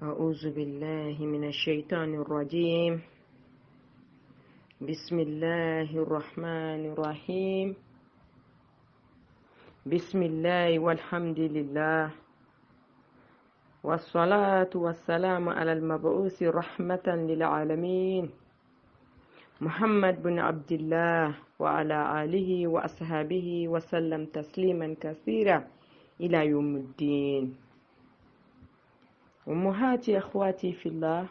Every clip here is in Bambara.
أعوذ بالله من الشيطان الرجيم. بسم الله الرحمن الرحيم. بسم الله والحمد لله والصلاة والسلام على المبعوث رحمة للعالمين محمد بن عبد الله وعلى آله وأصحابه وسلم تسليما كثيرا إلى يوم الدين. أمهاتي أخواتي في الله،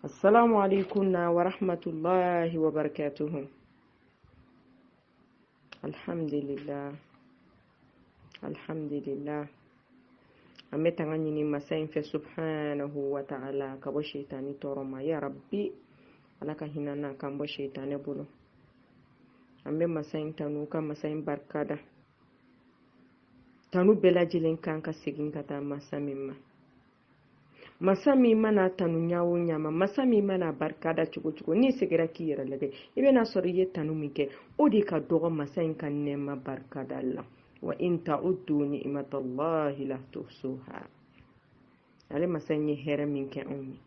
السلام عليكم ورحمة الله وبركاته. الحمد لله الحمد لله. أمتعني مساين في سبحانه وتعالى كبو شيطاني تورما يا ربي alaka hinana kan bo shaytane bulu ambe masayin tanu kan masayin barkada tanu belajilin kan ka sigin kata masami mana tanu nyawo nyama masami mana barkada chugo ni sigira kiyera lage ibe na sori ye tanu mike odi ka dogo masayin kan nema barkada Allah wa in ta'uddu ni'matallahi la tuhsuha. Ale masayin hera minke onyi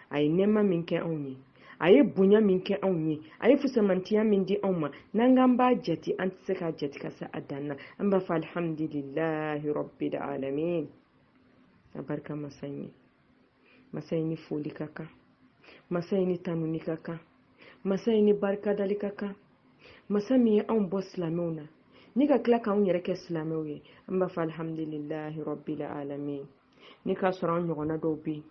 ay nema minke onyi aye bunya minke onyi aye fusamantiya mindi onma nangamba jati antseka jati kasa adanna amba fa alhamdulillahi rabbil alamin. Abarka masayni foli kaka masayni tanuni kaka masayni barka dali kaka masami an bo islamuna ni ka kila kan yere ke islamewe amba fa alhamdulillahi rabbil alamin. Ni ka soro an nyogona do bi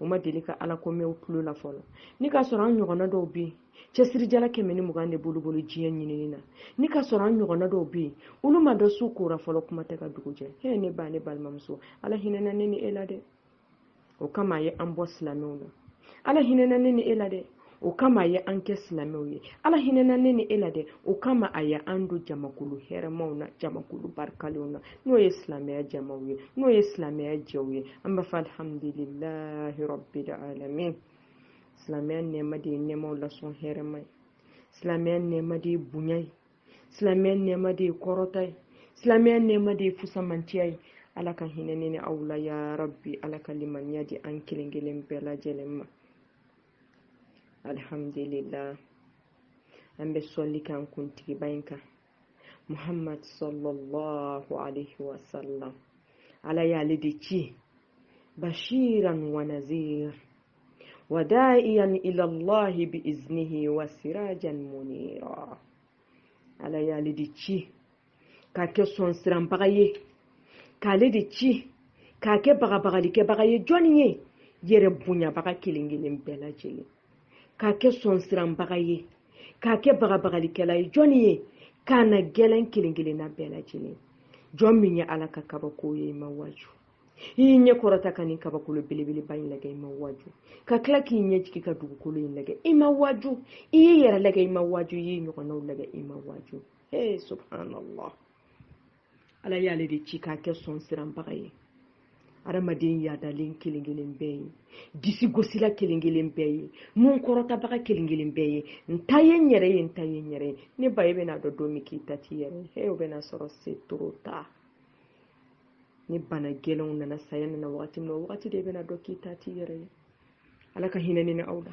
o ma deli ka ala ko me o tulo la folo ni ka soro an nyogona do bi cesiri jala kemeni mugande bulu jiya nyinina ni ka soro an nyogona do bi ulu ma do su kura folo kuma te ka duguje he ne ba ne balmamso ala hinana ne ni elade o kama ye an bo silamewna ala hinana ne ni elade o kama ye an ke silamewye ala hinana ne ni elade o kama aya andu jamakulu heremawna jamakulu barkalewna no ye silameya jamawye no ye silameya jawye amba fa alhamdulillahi rabbil alamin. Silameya nema de nemaw la son heremay silameya nema de bunyay silameya nema de korotay silameya nema de fusamantiyay ala kan hinane ni awla ya rabbi ala kaliman yadi an kilingelen bela jelemma. Alhamdulillah. Ambe solli kan kuntigi bayinka Muhammad sallallahu alaihi wasallam ala yali di ci bashiran wa nazir wa da'iyan ila Allah bi iznihi wa sirajan munira. Ala yali di ci ka ke son siran bagaye ka le di ci ka ke bagali ke bagaye joniye yere bunya baga kilingilin bela jeli ka ke son siran bagaye ka ke bagali kala joniye kana gelen kilingilin na bela jeli jon min ya ala ka kaba koye mawaju yinye korata kanin kaba kulo bilibili bayin lage mawaju ka klaki yinye jiki ka dugukolo yin lage imawaju iye yera lage imawaju yi nyokona lage imawaju. Hey subhanallah. Ala yale de chika ke son siran bagaye aramadin ya dalin kilingilin beyi disi gosila kilingilin beyi mun korota baga kilingilin beyi ntayen yere ne baye bena do domi kitati yere he obena soro setrota ni bana gelon na sayan na wakati de bena do kitati yere. Alaka hinani na auda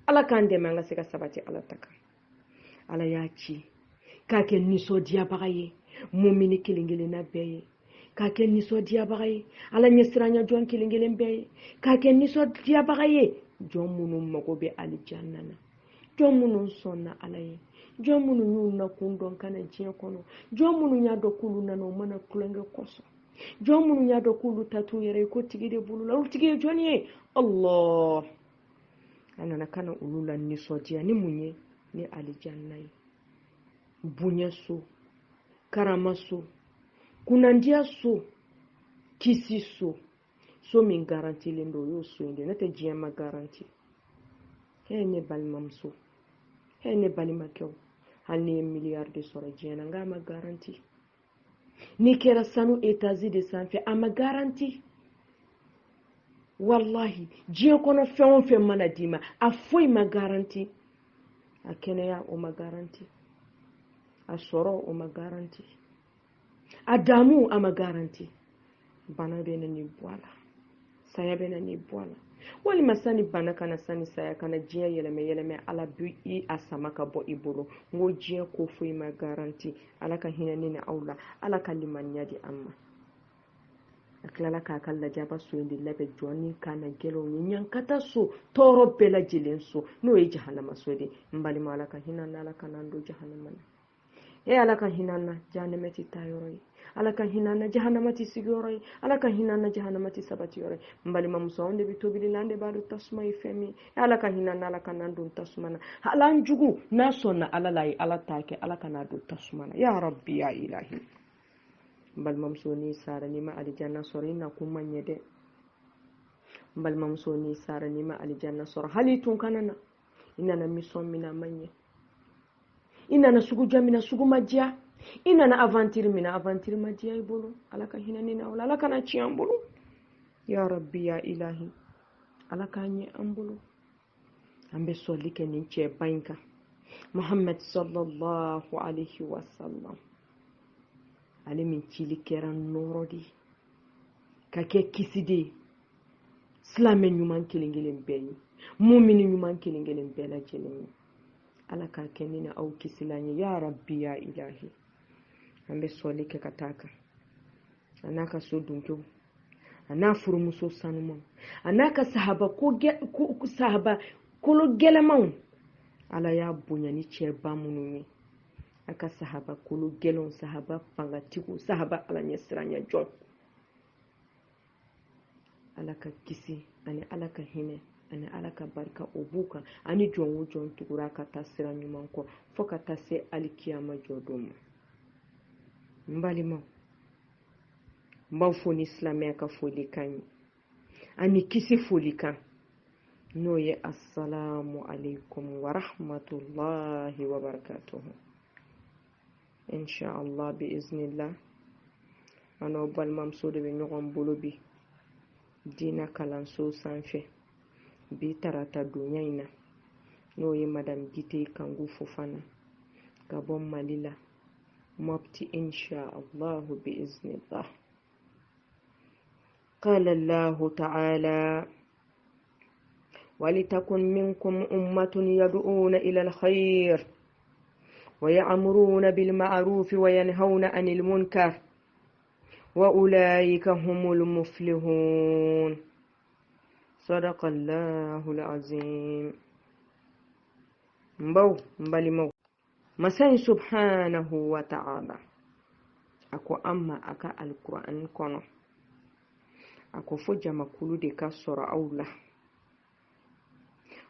alaka ande manga seka sabati alataka ala yachi kake niso dia bagaye mumini kilingilin na beyi kake niso dia bagaye ala nyesiranya jon kilingilin beyi kake niso dia bagaye jon munu magobe aljanna na jon munu sonna alaye jon munu nyuna kundon kana jiya kono jon munu nya do kulu nano mana kulenge koso jon munu nya do kulu tatu yere ko tigide bulula u tigide joni Allah anana kana ulula niso dia ni munye ni aljanna bunya so karama so kunandia so kisi so min garanti lendo yo so inde nete jiyama garanti hene balmam so hene balima kew halni milliard de sora jiyana ngama garanti ni kera sanu etazi de sanfe ama garanti wallahi jiya kono fe mana dima afoy ma garanti akeneya o ma garanti asoro o ma garanti adamu ama garanti bana bene ni bwala saya bɛ na n'i bɔ a la walima sani bana kana sani saya kana diɲɛ yɛlɛmɛ ala bi i a sama ka bɔ i bolo n ko diɲɛ ko foyi ma garanti ala ka hinɛ ne ni aw la ala ka limaniya di an ma a tilala k'a ka lajaba so in de labɛn jɔnni kana gɛlɛnw ye ɲankata so tɔɔrɔ bɛɛ lajɛlen so n'o ye jahanama so de n balima ala ka hinɛ na ala ka n'an don jahanama na ala ka hinɛ na jahanama tɛ taa yɔrɔ ye ala ka hinɛ na jahanama tɛ sigiyɔrɔ ye ala ka hinɛ na jahanama tɛ sabati yɔrɔ ye n balimamuso anw de bɛ tobili la an de b'a dɔn tasuma ye fɛn min ye ala ka hinɛ na ala ka n'an don tasuma na hali an jugu n'a sɔnna ala la ye ala t'a kɛ ala ka n'a don tasuma na ya rabbi ya ilahi n balimamuso n'i sara n'i ma alijanna sɔrɔ i na kun ma ɲɛ dɛ n balimamuso n'i sara n'i ma alijanna sɔrɔ hali tun kana na i nana misɔn min a ma ɲɛ i nana sugujɔ min na sugu ma diya i nana aventure min na aventure ma diya i bolo ala ka hinɛ ni na o la ala kana tiɲɛ an bolo ya rabbi ya ilahi ala ka ɲɛ an bolo an bɛ sɔli kɛ nin cɛba in kan Muhammad sallallahu alaihi wasallam ale min cili kɛra nɔrɔ de ka kɛ kisi de ye silamɛ ɲuman kelen kelen bɛɛ ye mumini ɲuman kelen kelen bɛɛ lajɛlen ye ala ka kɛ ne na aw kisilan ye ya rabbi ya ilahi an bɛ sɔli kɛ ka taa kan a n'a ka so dunkew a n'a furumuso sanumanw a n'a ka sahaba kolo gɛlɛmanw ala y'a bonya ni cɛba minnu ye a ka sahaba kolo gɛlɛnw sahaba fangatigiw sahaba ala ɲɛ siranya jɔn ala ka kisi ani ala ka hinɛ ani ala ka barika o b'u kan ani jɔn o jɔn tugura ka taa sira ɲuman kɔ fo ka taa se alikiyama jɔ don ma n balimaw n b'aw fo ni silamɛya ka foli kan ye ani kisi foli kan n'o ye assalamu alaikum wa rahmatullahi wa barakatuhu inshallah bi iznillah an balimamuso de bɛ ɲɔgɔn bolo bi diina kalanso sanfɛ bi tarata donya in na n'o ye madame Gite Kangu Fofana ka bɔ Mali la mopti inshallah bi iznillah قال الله تعالى ولتكن منكم أمة يدعون إلى الخير ويأمرون بالمعروف وينهون عن المنكر وأولئك هم المفلحون صدق الله العظيم مبالي مسان سبحانه وتعالى أكو أما أكا القرآن كونو ako fo jama kulu de ka sɔrɔ aw la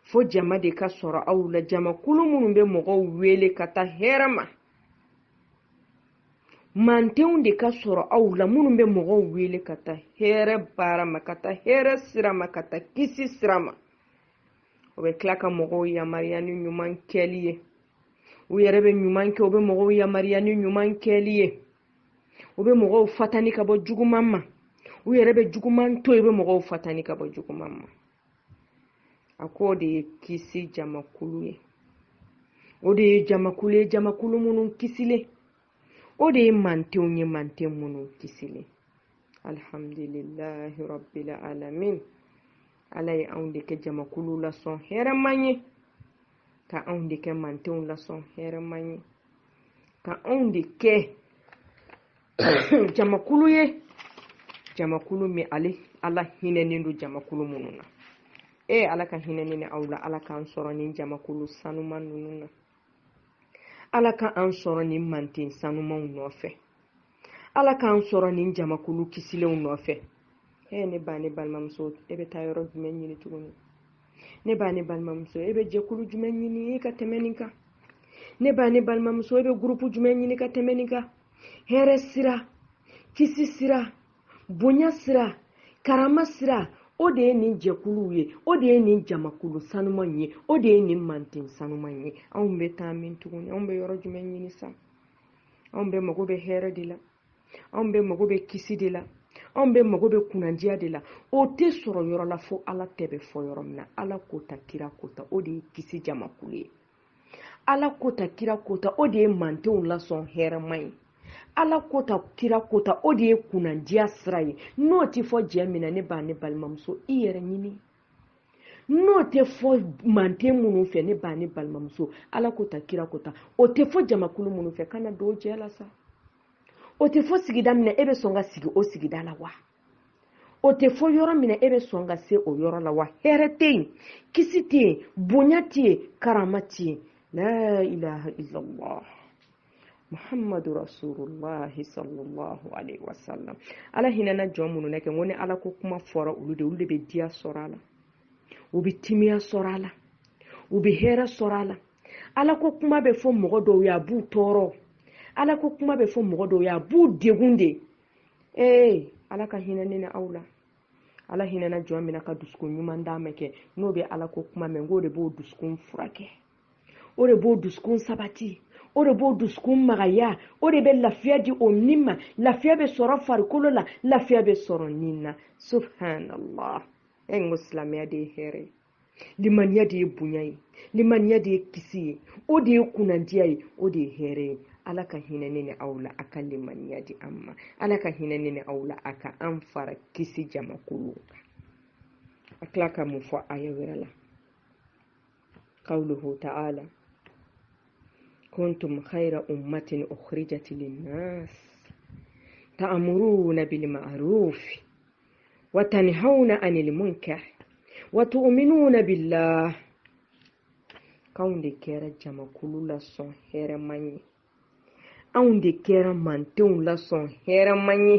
fo jama de ka sɔrɔ aw la jama kulu minnu bɛ mɔgɔw wele ka taa hɛrɛ ma mantenw de ka sɔrɔ aw la minnu bɛ mɔgɔw wele ka taa hɛrɛ baara ma ka taa hɛrɛ sira ma ka taa kisi sira ma o bɛ tila ka mɔgɔw yamaruya ni ɲuman kɛli ye u yɛrɛ bɛ ɲuman kɛ u bɛ mɔgɔw yamaruya ni ɲuman kɛli ye u bɛ mɔgɔw fatani ka bɔ juguman ma u yɛrɛ bɛ juguman to i bɛ mɔgɔw fatani ka bɔ juguman ma a ko o de ye kisi jamakulu ye o de ye jamakulu ye jamakulu minnu kisilen o de ye mantenw ye manten minnu kisilen alhamdulillahi rabbil alamin ala ye anw de kɛ jamakulu lasɔn hɛrɛman ye ka anw de kɛ mantenw lasɔn hɛrɛman ye ka anw de kɛ jamakulu ye jamakulu mi ala hinɛnen don jamakulu minnu na ala ka hinɛni ni aw la ala k'an sɔrɔ ni jamakulu sanuman ninnu na ala k'an sɔrɔ ni manten sanumanw nɔfɛ ala k'an sɔrɔ ni jamakulu kisilenw nɔfɛ ne ba ne balimamuso e bɛ taa yɔrɔ jumɛn ɲini tuguni ne ba ne balimamuso e bɛ jɛkulu jumɛn ɲini ka tɛmɛ nin kan ne ba ne balimamuso e bɛ gurupu jumɛn ɲini ka tɛmɛ nin kan hɛrɛ sira kisi sira bonya sira karama sira o de ye nin jɛkuluw ye o de ye nin jamakulu sanuman ye o de ye nin manten sanuman ye anw bɛ taa min tuguni anw bɛ yɔrɔ jumɛn ɲini sa anw bɛ mago bɛ hɛrɛ de la anw bɛ mago bɛ kisi de la anw bɛ mago bɛ kunandiya de la o tɛ sɔrɔ yɔrɔ la fo ala tɛ bɛ fɔ yɔrɔ min na ala kota kira kota o de ye kisi jamakulu ye ala kota kira kota o de ye mantenw lasɔn hɛrɛman ye ala kota kira kota o de ye kunandiya sira ye n'o tɛ fɔ jɛ min na ne b'a ne balimamuso i yɛrɛ ɲini n'o tɛ fɔ manten minnu fɛ ne b'a ne balimamuso ala kota kira kota o tɛ fɔ jamakulu minnu fɛ kana don o jɛ la sa o tɛ fɔ sigida min na e bɛ sɔn ka sigi o sigida la wa o tɛ fɔ yɔrɔ min na e bɛ sɔn ka se o yɔrɔ la wa hɛrɛ tɛ yen kisi tɛ yen bonya tɛ yen karama tɛ yen la ilaha illallah muhammadu rasulullahi sallallahu alaihi wasallam ala hinɛna jɔn minnu na kɛ n ko ni ala ko kuma fɔra olu de bɛ diya sɔrɔ a la u bɛ timiya sɔrɔ a la u bɛ hɛrɛ sɔrɔ a la ala ko kuma bɛ fɔ mɔgɔ dɔw ye a b'u tɔɔrɔ ala ko kuma bɛ fɔ mɔgɔ dɔw ye a b'u degun de ala ka hinɛ ne ni aw la ala hinɛna jɔn min na ka dusukun ɲuman d'a ma kɛ n'o bɛ ala ko kuma mɛn k'o de b'o dusukun furakɛ o de b'o dusukun sabati o de b'o dusukun magaya o de bɛ lafiya di o nin ma lafiya bɛ sɔrɔ farikolo la lafiya bɛ sɔrɔ nin na subhanallah n ko silamɛya de ye hɛrɛ ye limaniya de ye bonya ye limaniya de ye kisi ye o de ye kunandiya ye o de ye hɛrɛ ye ala ka hinɛ ne ni aw la a ka limaniya di an ma ala ka hinɛ ne ni aw la a ka an fara kisi jamakulu a tila ka mun fɔ aya wɛrɛ la qawluhu ta'ala kuntum khayra ummatin ukhrijat lin-nas ta'muruna bil ma'ruf wa tanhauna 'anil munkar wa tu'minuna billah kanw de kɛra jamakulu la sɔn hɛrɛman ye anw de kɛra mantenw la sɔn hɛrɛman ye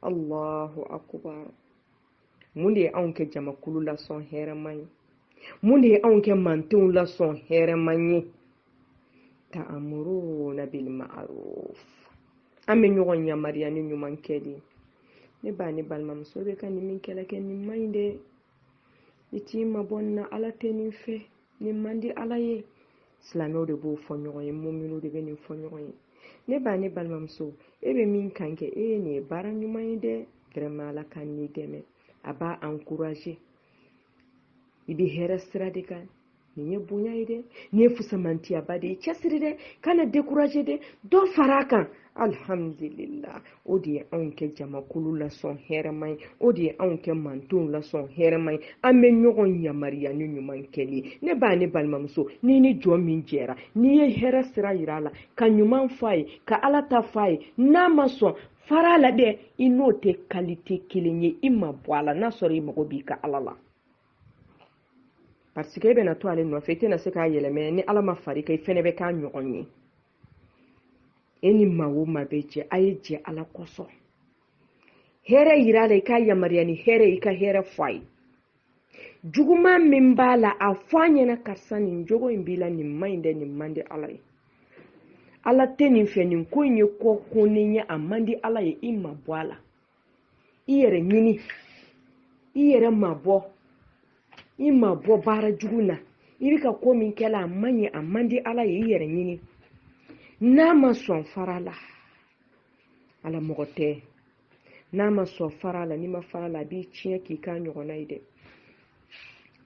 allahu akbar mun de ye anw kɛ jamakulu la sɔn hɛrɛman ye mun de ye anw kɛ mantenw la sɔn hɛrɛman ye ta'muruna bil ma'ruf an bɛ ɲɔgɔn yamariya ni ɲuman kɛli ne b'a ni balimamuso bɛ ka nin min kɛlɛ kɛ nin man ɲi dɛ i t'i mabɔ nin na ala tɛ nin fɛ nin man di ala ye silamɛw de b'o fɔ ɲɔgɔn ye mu'minu de bɛ nin fɔ ɲɔgɔn ye ne b'a ni balimamuso e bɛ min kan kɛ nin ye baara ɲuman ye dɛ vraiment ala ka n'i dɛmɛ a b'a encourager i bɛ hɛrɛ sira de kan nin ye bonya ye dɛ nin ye fusamantiyaba de ye cɛsiri dɛ kana décourager dɛ dɔ fara a kan alhamdulillah o de ye anw kɛ jamakulu la sɔn hɛrɛman ye o de ye anw kɛ mantonw la sɔn hɛrɛman ye an bɛ ɲɔgɔn yamariya ni ɲuman kɛli ne b'a ne balimamuso ni ni jɔn min jɛra n'i ye hɛrɛ sira yira a la ka ɲuman f'a ye ka ala ta f'a ye n'a ma sɔn fara la dɛ i n'o tɛ qualité kelen ye i ma bɔ a la n'a sɔrɔ i mago b'i ka ala la parce que e bɛna to ale nɔfɛ i tɛna se k'a yɛlɛmɛ ni ala ma fari kan i fɛnɛ bɛ k'a ɲɔgɔn ye e ni maa o maa bɛ jɛ a ye jɛ ala kosɔn hɛrɛ yira a la i k'a yamariya ni hɛrɛ i ka hɛrɛ fɔ a ye juguman min b'a la a fɔ a ɲɛna karisa nin jogo in b'i la nin man ɲi dɛ nin man di ala ye ala tɛ nin fɛ nin ko in ye kɔ konen ye a man di ala ye i ma bɔ a la i yɛrɛ ɲini i yɛrɛ ma bɔ i ma bɔ baara jugu na i bɛ ka ko min kɛla a man ɲi a man di ala ye i yɛrɛ ɲini n'a ma sɔn fara la ala mɔgɔ tɛ n'a ma sɔn fara la n'i ma fara la a b'i tiɲɛ k'i k'a ɲɔgɔnna ye dɛ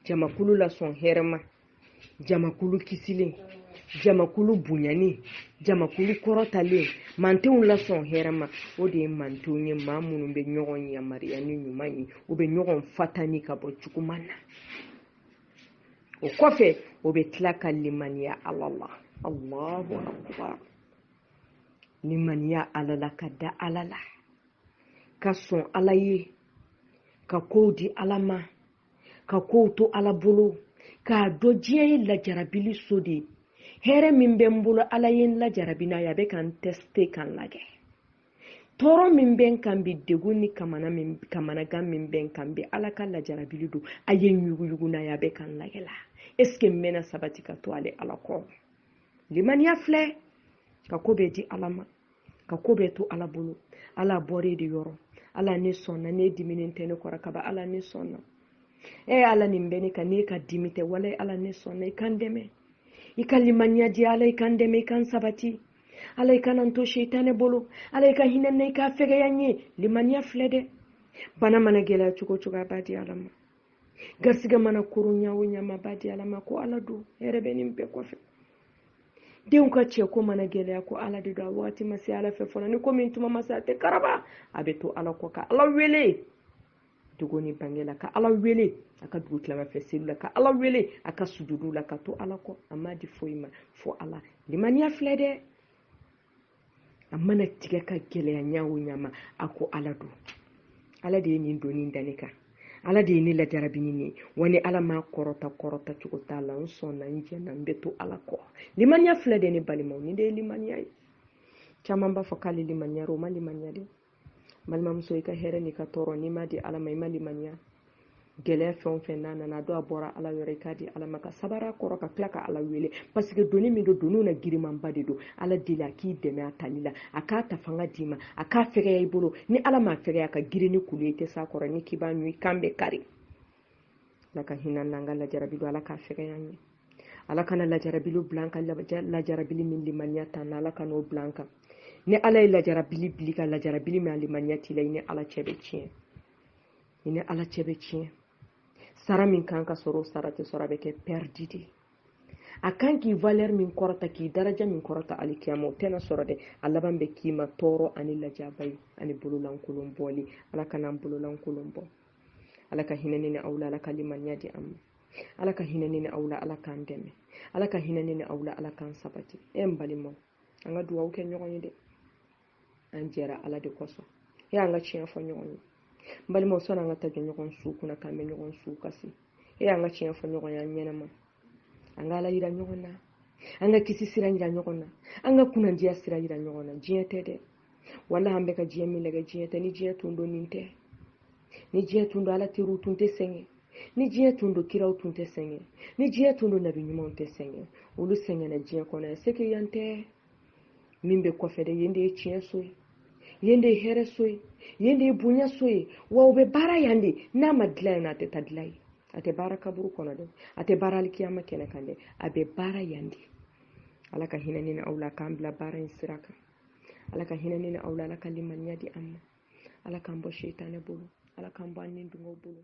jamakulu la sɔn hɛrɛma jamakulu kisilen jamakulu bonyani jamakulu kɔrɔtalen mantenw la sɔn hɛrɛma o de ye mantenw ye maa minnu bɛ ɲɔgɔn yamariya ni ɲuman ye u bɛ ɲɔgɔn fatani ka bɔ juguman na o kɔfɛ o bɛ tila ka limaniya ala la allahu akbar limaniya ala la ka da ala la ka sɔn ala ye ka kow di ala ma ka kow to ala bolo k'a dɔn diɲɛ ye lajarabili so de ye hɛrɛ min bɛ n bolo ala ye n lajarabi n'a ye a bɛ ka n teste ka n lajɛ tɔɔrɔ min bɛ n kan bi degun ni kamanagan min bɛ n kan bi ala ka lajarabili don a ye n yuguyugu n'a ye a bɛ ka n lajɛ la est ce que n bɛna sabati ka to ale ala kɔ limaniya filɛ ka ko bɛ di ala ma ka ko bɛ to ala bolo ala bɔra de yɔrɔ ala ne sɔnna ne diminen tɛ ne kɔrɔ kaba ala ne sɔnna ala nin bɛ ne ka ne ka dimi tɛ wala ala ne sɔnna i kan dɛmɛ i ka limaniya di ala i kan dɛmɛ i kan sabati ala i kana to sheitanɛ bolo ala i ka hinɛ na i ka fɛgɛya n ye limaniya filɛ dɛ bana mana gɛlɛya cogo cogo a b'a di ala ma garisigɛ mana koron ɲa o ɲa ma b'a di ala ma ko ala don hɛrɛ bɛ nin bɛɛ kɔfɛ denw ka cɛ ko mana gɛlɛya ko ala de do a waati ma se ala fɛ fɔlɔ ni ko min tuma ma se a tɛ karaba a bɛ to ala kɔ ka ala wele dogo ni bange la ka ala wele a ka dugu tilamafɛ seli la ka ala wele a ka sujudu la ka to ala kɔ a ma di foyi ma fo ala limaniya filɛ dɛ a mana tigɛ ka gɛlɛya ɲa o ɲa ma a ko ala do ala de ye nin doni da ne kan ala de ye ne lajarabi ni wa ni ala ma kɔrɔta cogo t'a la n sɔnna n jɛnna n bɛ to ala kɔ limaniya filɛ dɛ ne balimaw ni de ye limaniya ye caman b'a fɔ k'ale limaniya o ma limaniya dɛ balimamuso i ka hɛrɛ n'i ka tɔɔrɔ n'i ma di ala ma i ma limaniya gɛlɛya fɛn o fɛn n'a nana dɔ a bɔra ala yɔrɔ i k'a di ala ma ka sabara kɔrɔ ka tila ka ala wele parce que doni min don doniw na girimanba de don ala deli a k'i dɛmɛ a tali la a k'a ta fanga d'i ma a k'a fɛgɛya i bolo ni ala m'a fɛgɛya ka girin ni kulu i tɛ s'a kɔrɔ ni k'i b'a ɲu i kan bɛ kari ala ka hinɛ n'an ka lajarabi don ala k'a fɛgɛya an ye ala kana lajarabili bila an ka lajarabili min limaniya ta na ala kana o bila an kan ni ala ye lajarabili bili ka lajarabili min a limaniya t'i la i ni ala cɛ bɛ tiɲɛ i ni ala cɛ bɛ tiɲɛ sara min kan ka sɔrɔ o sara tɛ sɔrɔ a bɛ kɛ perdi de a kan k'i valeur min kɔrɔta k'i daraja min kɔrɔta alikiyama o tɛna sɔrɔ dɛ a laban bɛ k'i ma tɔɔrɔ ani lajaba ye ani bololankolon bɔli ala kan'an bololankolon bɔ ala ka hinɛ ni aw la ala ka limaniya di an ma ala ka hinɛ ni aw la ala k'an dɛmɛ ala ka hinɛ ni aw la ala k'an sabati n balimaw an ka dugawu kɛ ɲɔgɔn ye dɛ an jɛra ala de kosɔn an ka tiɲɛ fɔ ɲɔgɔn ye balimaw sɔnni an ka ta jɔ ɲɔgɔn su kunna k'an bɛ ɲɔgɔn su kasi an ka tiɲɛ fɔ ɲɔgɔn ye an ɲɛnama an ka ala yira ɲɔgɔn na an ka kisi sira yira ɲɔgɔn na an ka kunnandiya sira yira ɲɔgɔn na diɲɛ tɛ dɛ wala an bɛ ka diɲɛ min lagɛ diɲɛ tɛ ni diɲɛ tun don nin tɛ ni diɲɛ tun don ala teriw tun tɛ sɛgɛn ni diɲɛ tun don kiraw tun tɛ sɛgɛn ni diɲɛ tun don nabi ɲumanw tɛ sɛgɛn olu sɛgɛnna diɲɛ kɔnɔ yan c'est que yan tɛ min bɛ kɔfɛ dɛ yen de ye tiɲɛ so ye yen de ye hɛrɛ so ye yen de ye bonya so ye wa u bɛ baara yan de n'a ma dilan yan a tɛ taa dilan ye a tɛ baara kaburu kɔnɔ dɛ a tɛ baara alikiyama kɛnɛ kan dɛ a bɛ baara yan de ala ka hinɛ ni aw la k'an bila baara in sira kan ala ka hinɛ ni aw la ala ka limaniya di an ma ala k'an bɔ seitanɛ bolo ala k'an bɔ an ni dungaw bolo